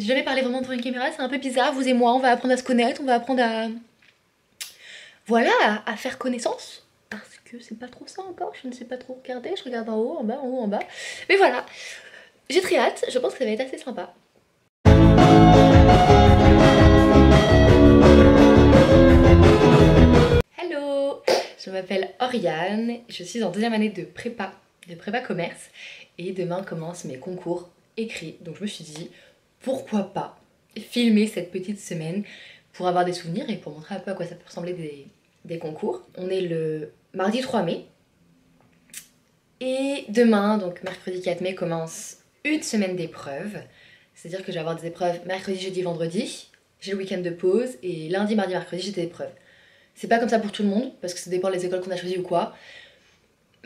J'ai jamais parlé vraiment devant une caméra, c'est un peu bizarre. Vous et moi, on va apprendre à se connaître, on va apprendre à... Voilà, à faire connaissance. Parce que c'est pas trop ça encore, je ne sais pas trop regarder. Je regarde en haut, en bas, en haut, en bas. Mais voilà, j'ai très hâte, je pense que ça va être assez sympa. Hello, je m'appelle Oriane, je suis en deuxième année de prépa commerce. Et demain commencent mes concours écrits. Donc je me suis dit, pourquoi pas filmer cette petite semaine pour avoir des souvenirs et pour montrer un peu à quoi ça peut ressembler des concours. On est le mardi 3 mai. Et demain, donc mercredi 4 mai, commence une semaine d'épreuves. C'est-à-dire que je vais avoir des épreuves mercredi, jeudi, vendredi. J'ai le week-end de pause et lundi, mardi, mercredi, j'ai des épreuves. C'est pas comme ça pour tout le monde parce que ça dépend des écoles qu'on a choisies ou quoi.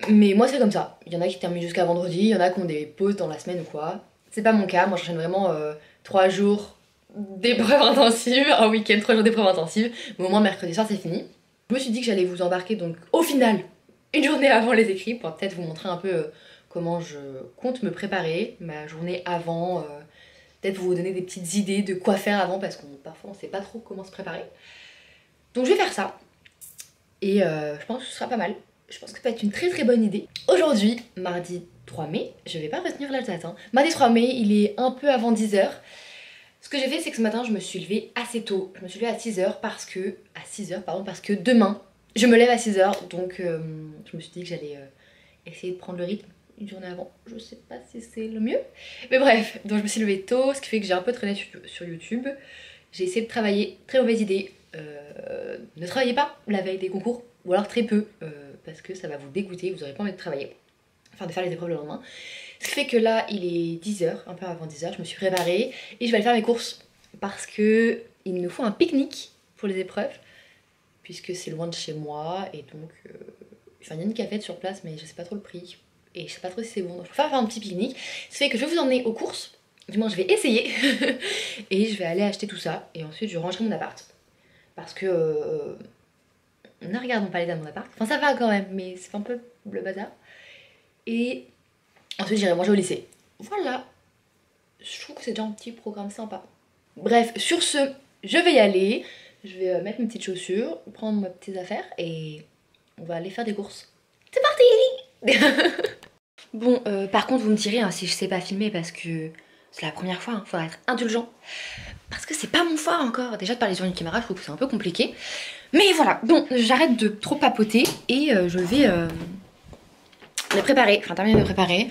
Mais moi c'est comme ça. Il y en a qui terminent jusqu'à vendredi, il y en a qui ont des pauses dans la semaine ou quoi. C'est pas mon cas, moi j'enchaîne vraiment 3 jours d'épreuves intensives, un week-end, 3 jours d'épreuves intensives. Mais au moins mercredi soir c'est fini. Je me suis dit que j'allais vous embarquer donc au final une journée avant les écrits pour peut-être vous montrer un peu comment je compte me préparer, ma journée avant, peut-être vous donner des petites idées de quoi faire avant parce qu'on parfois on sait pas trop comment se préparer. Donc je vais faire ça et je pense que ce sera pas mal. Je pense que ça peut être une très bonne idée. Aujourd'hui, mardi 3 mai, je vais pas retenir la date, hein. Mardi 3 mai, il est un peu avant 10h. Ce que j'ai fait, c'est que ce matin, je me suis levée assez tôt. Je me suis levée à 6h parce que demain, je me lève à 6h. Donc, je me suis dit que j'allais essayer de prendre le rythme une journée avant. Je sais pas si c'est le mieux. Mais bref, donc je me suis levée tôt, ce qui fait que j'ai un peu traîné sur YouTube. J'ai essayé de travailler, très mauvaise idée. Ne travaillez pas la veille des concours, ou alors très peu, parce que ça va vous dégoûter, vous n'aurez pas envie de travailler, enfin de faire les épreuves le lendemain. Ce qui fait que là il est 10h, un peu avant 10h, je me suis préparée et je vais aller faire mes courses parce que il nous faut un pique-nique pour les épreuves, puisque c'est loin de chez moi et donc enfin, il y a une cafette sur place mais je sais pas trop le prix et je sais pas trop si c'est bon, donc je peux faire un petit pique-nique. Ce qui fait que je vais vous emmener aux courses, du moins je vais essayer et je vais aller acheter tout ça et ensuite je rangerai mon appart. Parce que ne regardons pas les dames dans mon appart. Enfin ça va quand même, mais c'est un peu le bazar. Et ensuite j'irai manger au lycée. Voilà. Je trouve que c'est déjà un petit programme sympa. Bref, sur ce, je vais y aller. Je vais mettre mes petites chaussures, prendre mes petites affaires et on va aller faire des courses. C'est parti. Bon, par contre vous me direz hein, si je sais pas filmer parce que c'est la première fois, hein, faudra être indulgent. Parce que c'est pas mon fort encore. Déjà de parler sur une caméra, je trouve que c'est un peu compliqué. Mais voilà, donc j'arrête de trop papoter et je vais me préparer, enfin terminer de me préparer.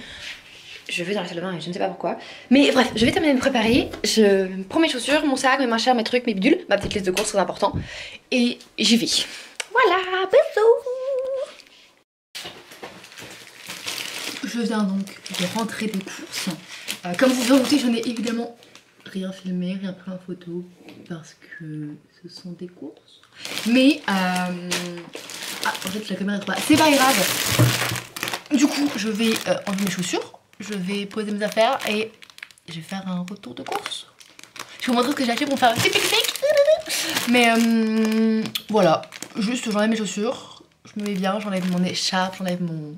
Je vais dans la salle de bain et je ne sais pas pourquoi. Mais bref, je vais terminer de me préparer. Je prends mes chaussures, mon sac, mes machins, mes trucs, mes bidules, ma petite liste de courses très important. Et j'y vais. Voilà, bisous. Je viens donc de rentrer des courses. Comme vous vous en doutez, je n'ai évidemment rien filmé, rien pris en photo parce que ce sont des courses. Mais en fait la caméra est trop... C'est pas grave. Du coup je vais enlever mes chaussures, je vais poser mes affaires et je vais faire un retour de course. Je vais vous montrer ce que j'ai acheté pour me faire un petit pique-nique. Mais voilà, juste j'enlève mes chaussures, je me mets bien, j'enlève mon écharpe, j'enlève mon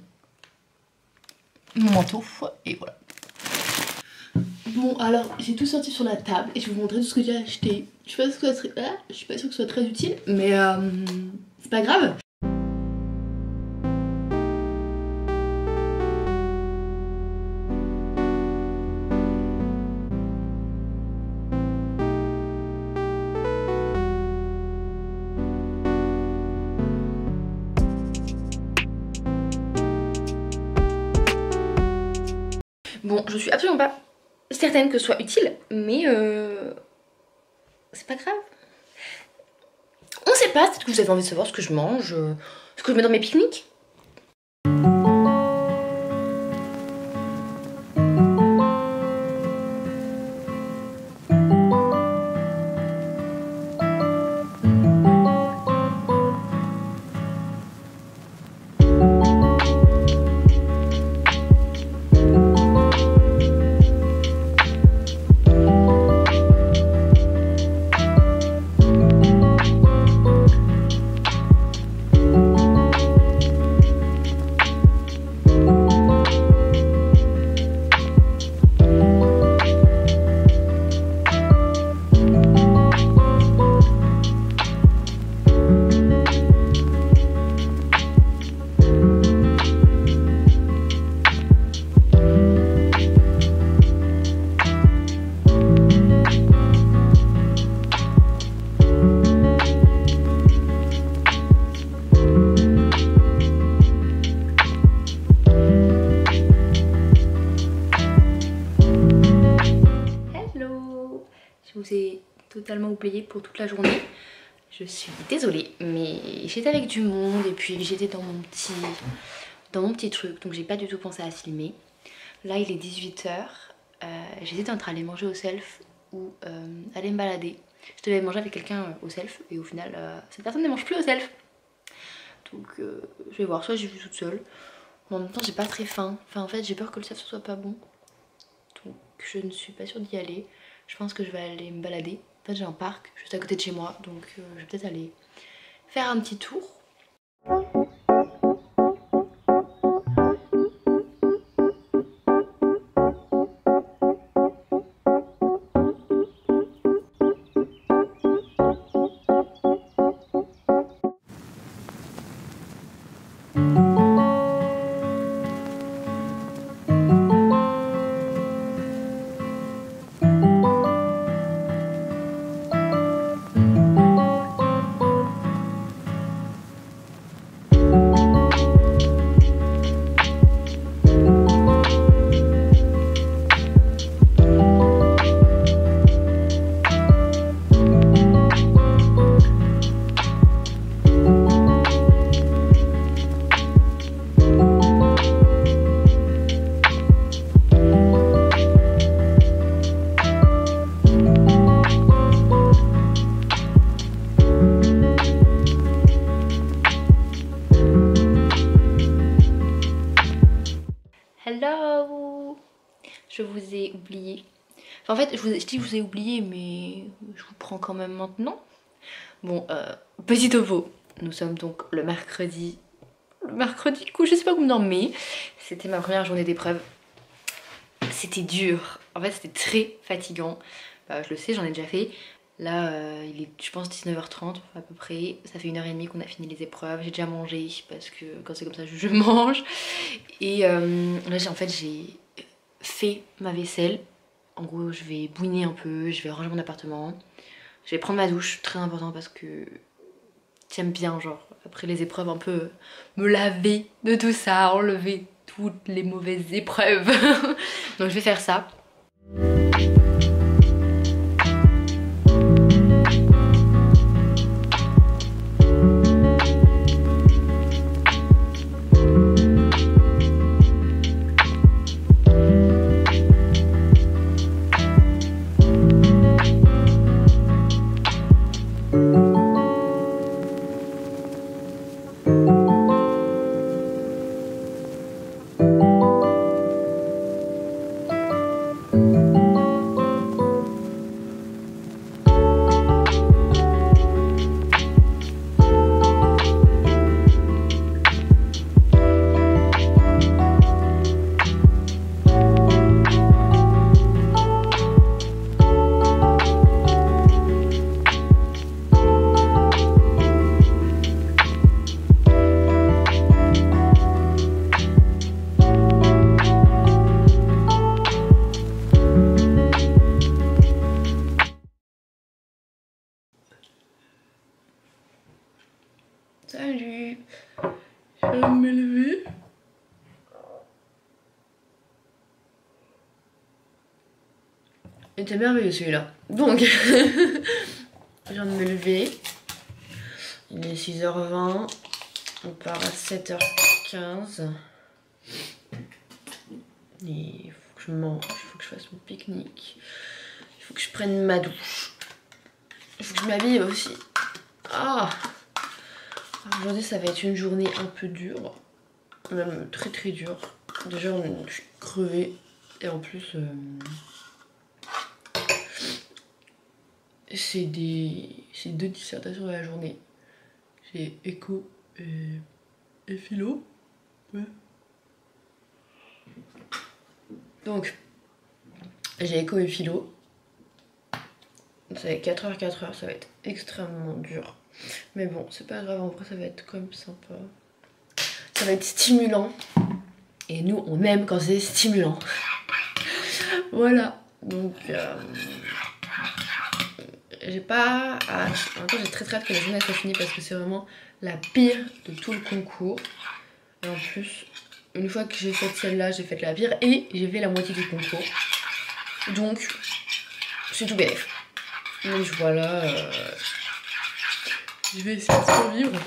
manteau et voilà. Bon alors j'ai tout sorti sur la table et je vais vous montrer tout ce que j'ai acheté. Je suis pas sûre que ce soit très utile mais c'est pas grave. Bon, je suis absolument pas certaine que ce soit utile, mais c'est pas grave. On sait pas, peut-être que vous avez envie de savoir ce que je mange, ce que je mets dans mes pique-niques. Je vous ai totalement oublié pour toute la journée. Je suis désolée, mais j'étais avec du monde et puis j'étais dans mon petit truc, donc j'ai pas du tout pensé à filmer. Là il est 18 h, j'hésitais entre aller manger au self ou aller me balader. Je devais manger avec quelqu'un au self et au final cette personne ne mange plus au self. Donc je vais voir, soit j'y vais toute seule. Mais en même temps j'ai pas très faim, enfin en fait j'ai peur que le self soit pas bon. Donc je ne suis pas sûre d'y aller. Je pense que je vais aller me balader. En fait j'ai un parc juste à côté de chez moi, donc je vais peut-être aller faire un petit tour. Hello! Je vous ai oublié. Enfin, en fait, je dis que je vous ai oublié, mais je vous prends quand même maintenant. Bon, petit topo. Nous sommes donc le mercredi. Du coup, je sais pas combien, mais c'était ma première journée d'épreuve. C'était dur. En fait, c'était très fatigant. Bah, je le sais, j'en ai déjà fait. Là, il est, je pense, 19 h 30 à peu près. Ça fait 1 h 30 qu'on a fini les épreuves. J'ai déjà mangé parce que quand c'est comme ça, je mange. Et là, en fait, j'ai fait ma vaisselle. En gros, je vais bouiner un peu, je vais ranger mon appartement. Je vais prendre ma douche, très important parce que j'aime bien, genre, après les épreuves, un peu me laver de tout ça, enlever toutes les mauvaises épreuves. Donc je vais faire ça. Salut, je viens de me lever. Il était merveilleux celui-là. Donc, je viens de me lever. Il est 6 h 20. On part à 7 h 15. Et il faut que je mange, il faut que je fasse mon pique-nique. Il faut que je prenne ma douche. Il faut que je m'habille aussi. Ah! Aujourd'hui ça va être une journée un peu dure, même très très dure. Déjà je suis crevée et en plus c'est 2 dissertations de la journée. J'ai éco et philo. Ouais. Donc j'ai éco et philo. Ça va être 4 h, ça va être extrêmement dur. Mais bon, c'est pas grave, en vrai ça va être quand même sympa. Ça va être stimulant. Et nous, on aime quand c'est stimulant. Voilà. Donc, j'ai pas hâte. En même temps, j'ai très hâte que la journée soit finie parce que c'est vraiment la pire de tout le concours. Et en plus, une fois que j'ai fait celle-là, j'ai fait la pire et j'ai fait la moitié du concours. Donc, c'est tout bénef. Mais voilà, je vais essayer de survivre.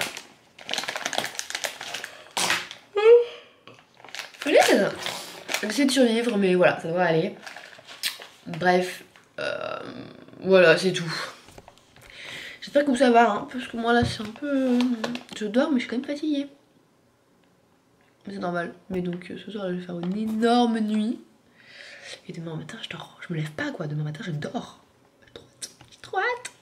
Punaise, j'essaie de survivre, mais voilà, ça devrait aller. Bref, voilà, c'est tout. J'espère que ça va, hein, parce que moi là c'est un peu... Je dors mais je suis quand même fatiguée. C'est normal. Mais donc ce soir je vais faire une énorme nuit. Et demain matin je dors. Je me lève pas quoi, demain matin je dors. J'ai trop hâte.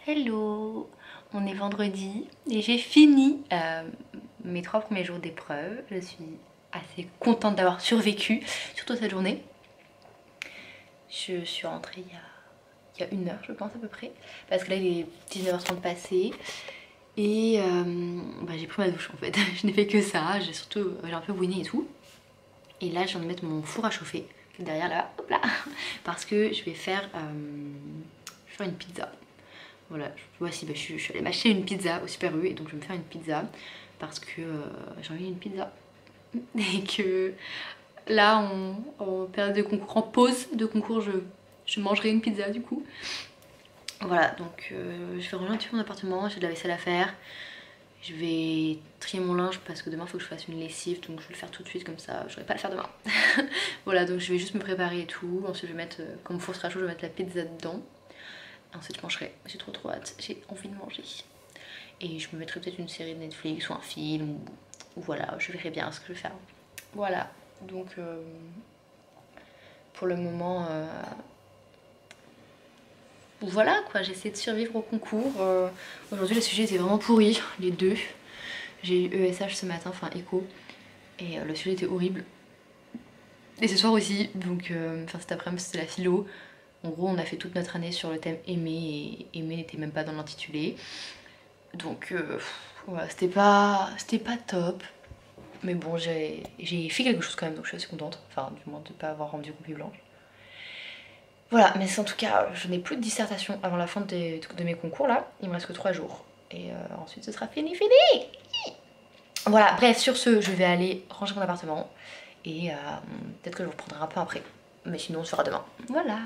Hello, on est vendredi et j'ai fini mes 3 premiers jours d'épreuve. Je suis assez contente d'avoir survécu, surtout cette journée. Je suis rentrée il y a 1 heure je pense à peu près, parce que là il est 19h30 passé et j'ai pris ma douche en fait. Je n'ai fait que ça, j'ai un peu bouiné et tout. Et là je viens de mettre mon four à chauffer, derrière là, hop là, parce que je vais faire une pizza. Voilà, voici, je suis allée m'acheter une pizza au Super U et donc je vais me faire une pizza parce que j'ai envie d'une pizza. Et que là, en période de concours, en pause de concours, je mangerai une pizza du coup. Voilà, donc je vais rejoindre un petit peu mon appartement, j'ai de la vaisselle à faire. Je vais trier mon linge parce que demain il faut que je fasse une lessive, donc je vais le faire tout de suite comme ça, je vais pas le faire demain. Voilà, donc je vais juste me préparer et tout. Ensuite je vais mettre, quand mon four sera chaud, je vais mettre la pizza dedans. Ensuite je mangerai, j'ai trop hâte, j'ai envie de manger. Et je me mettrai peut-être une série de Netflix ou un film, ou voilà, je verrai bien ce que je vais faire. Voilà, donc pour le moment, voilà quoi, j'essaie de survivre au concours. Aujourd'hui les sujets étaient vraiment pourris, les deux. J'ai eu ESH ce matin, enfin éco, et le sujet était horrible. Et ce soir aussi, donc cet après-midi c'était la philo. En gros, on a fait toute notre année sur le thème aimer, et aimer n'était même pas dans l'intitulé. Donc, voilà, c'était pas top. Mais bon, j'ai fait quelque chose quand même, donc je suis assez contente. Enfin, du moins de ne pas avoir rendu copie blanche. Voilà, mais en tout cas, je n'ai plus de dissertation avant la fin de mes concours là. Il me reste que 3 jours. Et ensuite, ce sera fini. Voilà, bref, sur ce, je vais aller ranger mon appartement. Et peut-être que je vous reprendrai un peu après. Mais sinon, on se fera demain. Voilà.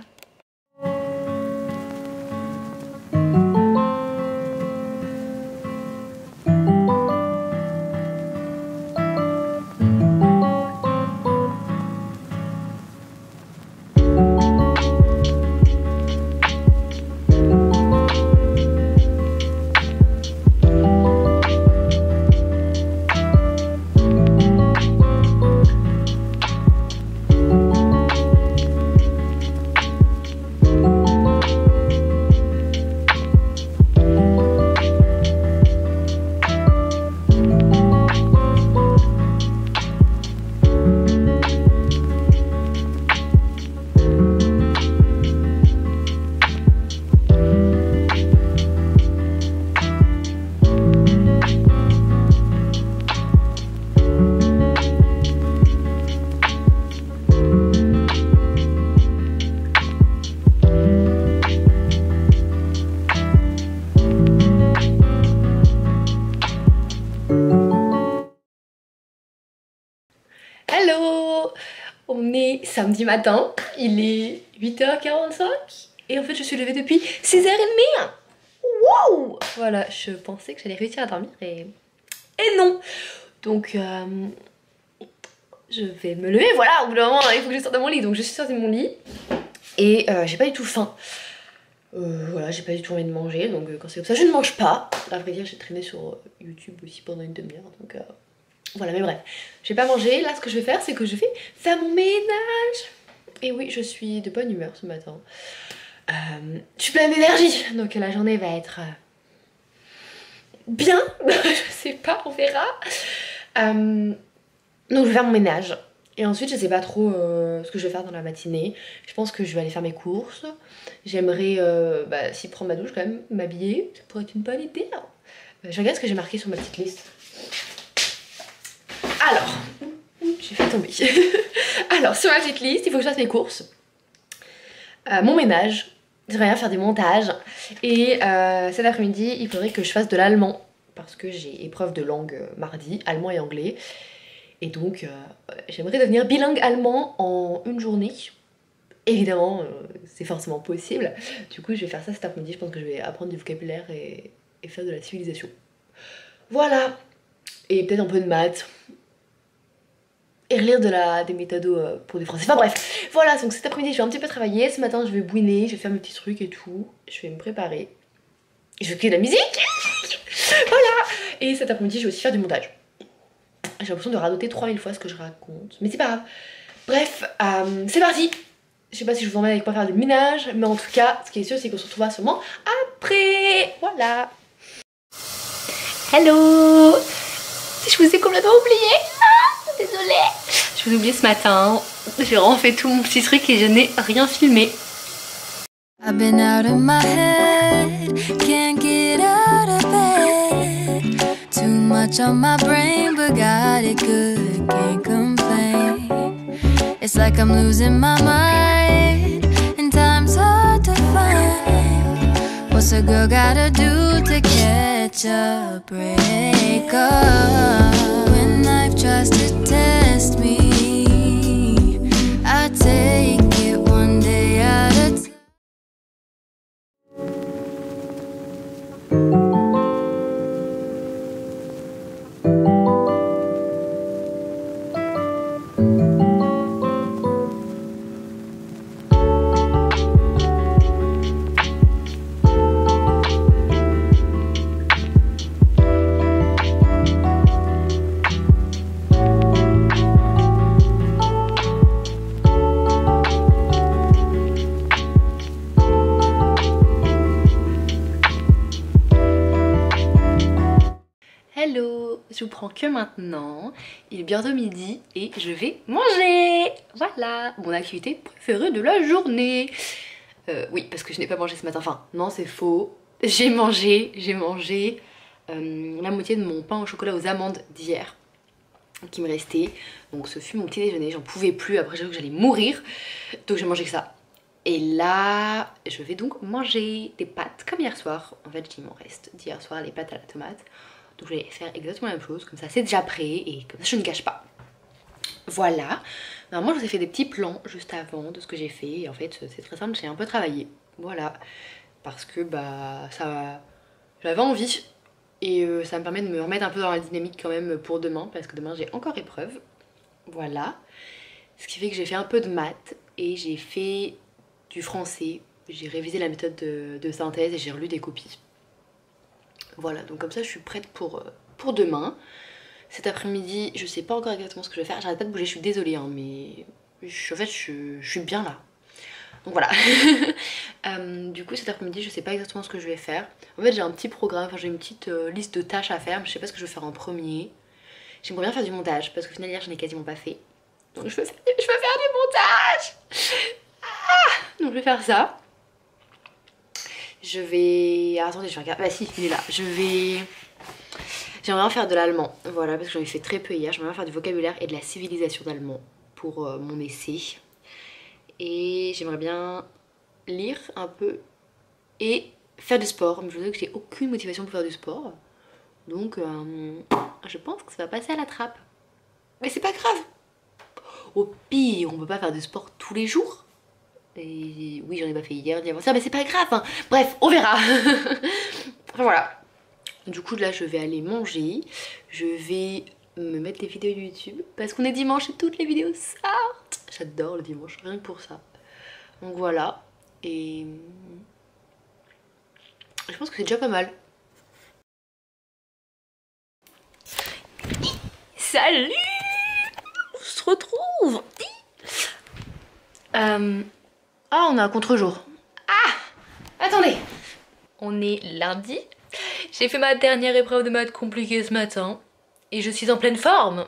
Hello! On est samedi matin, il est 8h45 et en fait je suis levée depuis 6h30. Wow! Voilà, je pensais que j'allais réussir à dormir et non! Donc je vais me lever, voilà, au bout d'un moment il faut que je sorte de mon lit. Donc je suis sortie de mon lit et j'ai pas du tout faim. Voilà, j'ai pas du tout envie de manger, donc quand c'est comme ça je ne mange pas. À vrai dire, j'ai traîné sur YouTube aussi pendant une demi-heure, donc voilà, mais bref, je vais pas manger. Là ce que je vais faire, c'est que je vais faire mon ménage. Et oui, je suis de bonne humeur ce matin. Je suis pleine d'énergie, donc la journée va être bien, je sais pas, on verra. Donc je vais faire mon ménage. Et ensuite je sais pas trop ce que je vais faire dans la matinée. Je pense que je vais aller faire mes courses. J'aimerais si prendre ma douche quand même, m'habiller. Ça pourrait être une bonne idée. Je regarde ce que j'ai marqué sur ma petite liste. Alors, j'ai fait tomber. Alors sur ma petite liste, il faut que je fasse mes courses. Mon ménage. J'aimerais bien faire des montages. Et cet après-midi, il faudrait que je fasse de l'allemand. Parce que j'ai épreuve de langue mardi, allemand et anglais. Et donc, j'aimerais devenir bilingue allemand en une journée. Évidemment, c'est forcément possible. Du coup, je vais faire ça cet après-midi. Je pense que je vais apprendre du vocabulaire et faire de la civilisation. Voilà. Et peut-être un peu de maths. Et relire des méthodos pour du français. Enfin bref, voilà. Donc cet après-midi, je vais un petit peu travailler. Ce matin, je vais bouiner, je vais faire mes petits trucs et tout. Je vais me préparer. Je vais écouter de la musique. Voilà. Et cet après-midi, je vais aussi faire du montage. J'ai l'impression de radoter 3000 fois ce que je raconte. Mais c'est pas grave. Bref, c'est parti. Je sais pas si je vous emmène avec moi faire du ménage. Mais en tout cas, ce qui est sûr, c'est qu'on se retrouvera sûrement après. Voilà. Hello. Je vous ai complètement oublié. Ah, désolée. Je vous ai oublié ce matin. J'ai vraiment fait tout mon petit truc et je n'ai rien filmé. I've been out of my head, can't get out of bed. Too much on my brain, but got it good, can't complain. It's like I'm losing my mind, and time's hard to find. What's a girl gotta do to catch a break up? When life tries to test me, I take it one day at a time. Hello, je vous prends que maintenant, il est bientôt midi et je vais manger. Voilà, mon activité préférée de la journée. Oui, parce que je n'ai pas mangé ce matin, enfin non c'est faux. J'ai mangé la moitié de mon pain au chocolat aux amandes d'hier qui me restait. Donc ce fut mon petit déjeuner, j'en pouvais plus, après j'ai cru que j'allais mourir. Donc j'ai mangé que ça. Et là, je vais donc manger des pâtes comme hier soir. En fait, il m'en reste d'hier soir les pâtes à la tomate. Donc je vais faire exactement la même chose, comme ça c'est déjà prêt et comme ça je ne gâche pas. Voilà, normalement je vous ai fait des petits plans juste avant de ce que j'ai fait et en fait c'est très simple, j'ai un peu travaillé. Voilà, parce que j'avais envie et ça me permet de me remettre un peu dans la dynamique quand même pour demain parce que demain j'ai encore épreuve. Voilà, ce qui fait que j'ai fait un peu de maths et j'ai fait du français. J'ai révisé la méthode de synthèse et j'ai relu des copies. Voilà, donc comme ça je suis prête pour demain. Cet après-midi, je sais pas encore exactement ce que je vais faire. J'arrête pas de bouger, je suis désolée, hein, mais en fait je suis bien là. Donc voilà. Du coup cet après-midi, je sais pas exactement ce que je vais faire. En fait j'ai un petit programme, enfin j'ai une petite liste de tâches à faire, mais je sais pas ce que je vais faire en premier. J'aimerais bien faire du montage, parce qu'au final hier j'en ai quasiment pas fait. Donc je veux faire du montage. Donc je vais faire ça. Je vais... Ah, attendez, je vais regarder. Bah si, il est là. J'aimerais bien faire de l'allemand. Voilà, parce que j'en ai fait très peu hier. J'aimerais bien faire du vocabulaire et de la civilisation d'allemand pour mon essai. Et j'aimerais bien lire un peu et faire du sport. Mais je vous dis que j'ai aucune motivation pour faire du sport. Donc, je pense que ça va passer à la trappe. Mais c'est pas grave. Au pire, on peut pas faire du sport tous les jours. Et oui, j'en ai pas fait hier, ni avant ça, mais c'est pas grave, hein. Bref, on verra. Enfin voilà. Du coup, là, je vais aller manger. Je vais me mettre des vidéos YouTube parce qu'on est dimanche et toutes les vidéos sortent. J'adore le dimanche, rien que pour ça. Donc voilà. Et je pense que c'est déjà pas mal. Salut! On se retrouve! Ah, on a un contre-jour. Ah! Attendez, on est lundi. J'ai fait ma dernière épreuve de maths compliquée ce matin et je suis en pleine forme.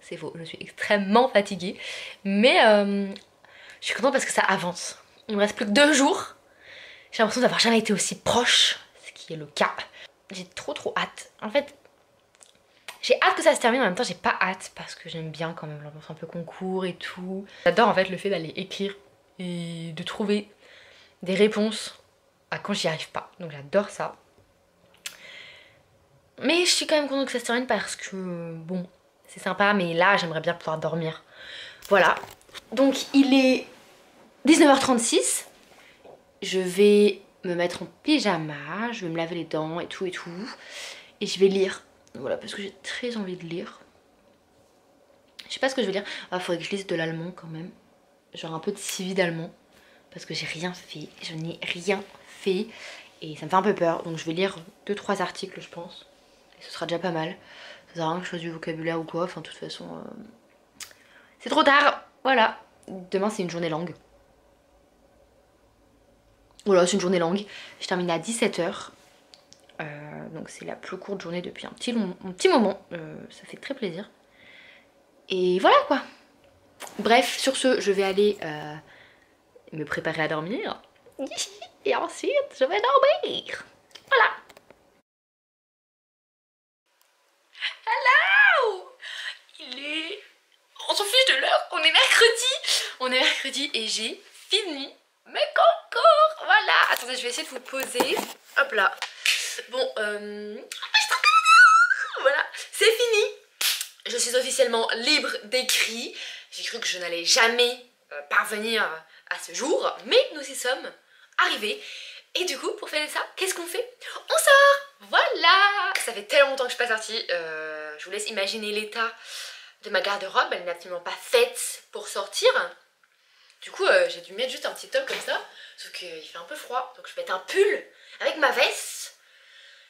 C'est faux, je suis extrêmement fatiguée, mais je suis contente parce que ça avance. Il me reste plus que 2 jours. J'ai l'impression d'avoir jamais été aussi proche, ce qui est le cas. J'ai trop hâte. En fait, j'ai hâte que ça se termine, en même temps j'ai pas hâte parce que j'aime bien quand même l'ambiance un peu concours et tout. J'adore en fait le fait d'aller écrire et de trouver des réponses à quand j'y arrive pas. Donc j'adore ça. Mais je suis quand même contente que ça se termine parce que bon, c'est sympa, mais là j'aimerais bien pouvoir dormir. Voilà. Donc il est 19h36. Je vais me mettre en pyjama, je vais me laver les dents et tout. Et je vais lire. Voilà, parce que j'ai très envie de lire. Je sais pas ce que je vais lire. Ah, faudrait que je lise de l'allemand quand même. Genre un peu de civi d'allemand. Parce que j'ai rien fait. Je n'ai rien fait. Et ça me fait un peu peur. Donc je vais lire 2-3 articles, je pense. Et ce sera déjà pas mal. Ça sert à rien que je fasse du vocabulaire ou quoi. Enfin, de toute façon, c'est trop tard. Voilà. Demain, c'est une journée longue. Voilà, c'est une journée longue. Je termine à 17h. Donc c'est la plus courte journée depuis un petit moment. Ça fait très plaisir. Et voilà quoi. Bref, sur ce, je vais aller me préparer à dormir. Et ensuite, je vais dormir. Voilà. Hello. Il est... On s'en fiche de l'heure, on est mercredi. On est mercredi et j'ai fini mes concours. Voilà. Attendez, je vais essayer de vous poser. Hop là. Bon, voilà, c'est fini. Je suis officiellement libre d'écrit. J'ai cru que je n'allais jamais parvenir à ce jour, mais nous y sommes arrivés. Et du coup, pour faire ça, qu'est-ce qu'on fait? On sort. Voilà. Ça fait tellement longtemps que je suis pas sortie. Je vous laisse imaginer l'état de ma garde-robe. Elle n'est absolument pas faite pour sortir. Du coup, j'ai dû mettre juste un petit top comme ça. Sauf qu'il fait un peu froid. Donc je vais mettre un pull avec ma veste.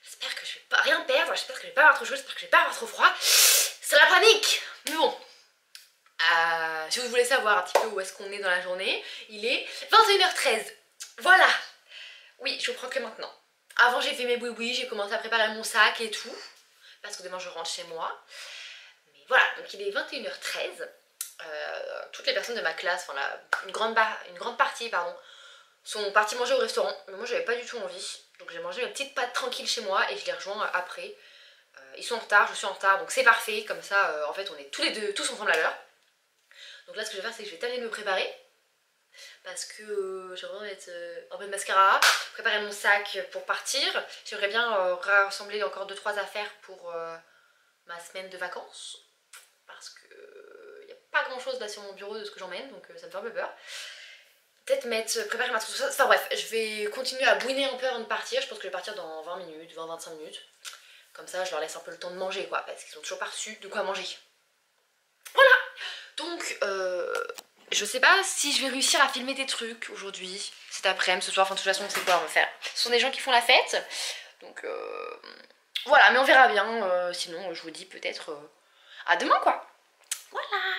J'espère que je vais pas rien perdre. J'espère que je vais pas avoir trop chaud. J'espère que je vais pas avoir trop froid. C'est la panique. Mais bon. Si vous voulez savoir un petit peu où est-ce qu'on est dans la journée, il est 21h13. Voilà. Oui, je vous prends que maintenant. Avant, j'ai fait mes boui-boui. J'ai commencé à préparer mon sac et tout. Parce que demain, je rentre chez moi. Mais voilà. Donc il est 21h13. Toutes les personnes de ma classe, enfin une grande partie pardon, sont parties manger au restaurant, mais moi j'avais pas du tout envie, donc j'ai mangé mes petites pâtes tranquilles chez moi et je les rejoins après. Ils sont en retard, je suis en retard, donc c'est parfait, comme ça en fait on est tous ensemble à l'heure. Donc là ce que je vais faire c'est que je vais terminer de me préparer, parce que j'ai besoin d'être un peu de mascara, préparer mon sac pour partir. J'aimerais bien rassembler encore 2-3 affaires pour ma semaine de vacances, parce que il n'y a pas grand chose là sur mon bureau de ce que j'emmène, donc ça me fait un peu peur. Peut-être préparer ma trousse, tout ça. Enfin bref, je vais continuer à bouiner un peu avant de partir. Je pense que je vais partir dans 20 minutes, 20-25 minutes. Comme ça, je leur laisse un peu le temps de manger, quoi, parce qu'ils ont toujours pas reçu de quoi manger. Voilà. Donc, je sais pas si je vais réussir à filmer des trucs aujourd'hui, cet après-midi, ce soir. Enfin, de toute façon, on sait quoi on va faire. Ce sont des gens qui font la fête. Donc, voilà, mais on verra bien. Sinon, je vous dis peut-être à demain, quoi. Voilà.